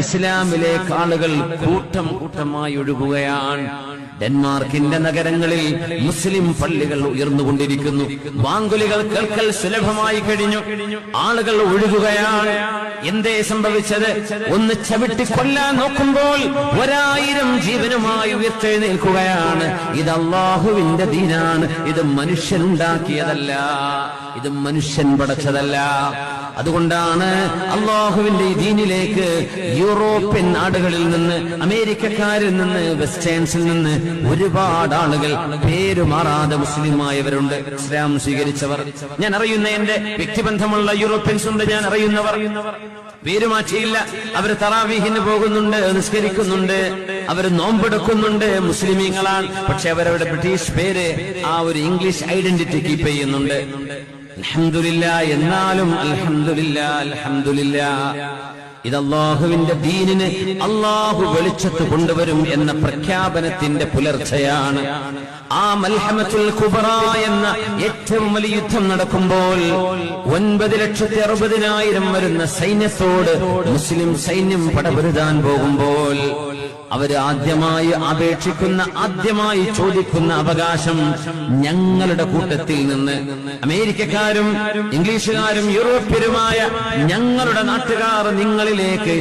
ഇസ്ലാമിലേക്ക് ആളുകൾ കൂട്ടം കൂട്ടമായി ഒഴുകുകയാണ്. ഡെൻമാർക്കിന്റെ നഗരങ്ങളിൽ മുസ്ലിം പള്ളികൾ ഉയർന്നുകൊണ്ടിരിക്കുന്നു. വാങ്കുലികൾ കേൾക്കൽ സുലഭമായി കഴിഞ്ഞു. ആളുകൾ ഒഴുകുകയാണ്. എന്തേ സംഭവിച്ചത്? ഒന്ന് ചവിട്ടി കൊല്ലാൻ നോക്കുമ്പോൾ 1000 ജീവനുമായി ഉയർത്തെഴുന്നേൽക്കുകയാണ്. ഇത് അല്ലാഹുവിന്റെ ദീനാണ്. ഇത് മനുഷ്യനുണ്ടാക്കിയതല്ല, ഇത് മനുഷ്യൻ പടച്ചതല്ല. അതുകൊണ്ടാണ് അല്ലാഹുവിന്റെ ഈ ദീനിലേക്ക് യൂറോപ്യൻ നാടുകളിൽ നിന്ന്, അമേരിക്കക്കാരിൽ നിന്ന്, വെസ്റ്റേൺസിൽ നിന്ന് ഒരുപാട് ആളുകൾ പേരുമാറാതെ മുസ്ലിമായവരുണ്ട്, ഇസ്ലാം സ്വീകരിച്ചവർ. ഞാൻ അറിയുന്ന, എന്റെ വ്യക്തിബന്ധമുള്ള യൂറോപ്യൻസ് ഉണ്ട്, ഞാൻ അറിയുന്നവർ. പേരുമാറ്റിയില്ല. അവർ തറാവീഹിന് പോകുന്നുണ്ട്, നിസ്കരിക്കുന്നുണ്ട്, അവർ നോമ്പെടുക്കുന്നുണ്ട്, മുസ്ലിമീങ്ങളാണ്. പക്ഷെ അവരവരുടെ ബ്രിട്ടീഷ് പേര്, ആ ഒരു ഇംഗ്ലീഷ് ഐഡന്റിറ്റി കീപ്പ് ചെയ്യുന്നുണ്ട്. അൽഹംദുലില്ലാ. എന്നാലും അൽഹംദുലില്ലാ, അൽഹംദുലില്ലാ, ഇത് അല്ലാഹുവിന്റെ ദീനിന് അല്ലാഹു വെളിച്ചത്ത് കൊണ്ടുവരും എന്ന പ്രഖ്യാപനത്തിന്റെ പുലർച്ചയാണ്. ആ മൽഹമത്തുൽ കുബ്ര എന്ന ഏറ്റവും വലിയ യുദ്ധം നടക്കുമ്പോൾ 9,60,000 വരുന്ന സൈന്യത്തോട് മുസ്ലിം സൈന്യം പടപൊരുതാൻ പോകുമ്പോൾ അവര് ആദ്യമായി അപേക്ഷിക്കുന്ന, ആദ്യമായി ചോദിക്കുന്ന അവകാശം, ഞങ്ങളുടെ കൂട്ടത്തിൽ നിന്ന് അമേരിക്കക്കാരും ഇംഗ്ലീഷുകാരും യൂറോപ്യരുമായ ഞങ്ങളുടെ നാട്ടുകാർ നിങ്ങളിലേക്ക്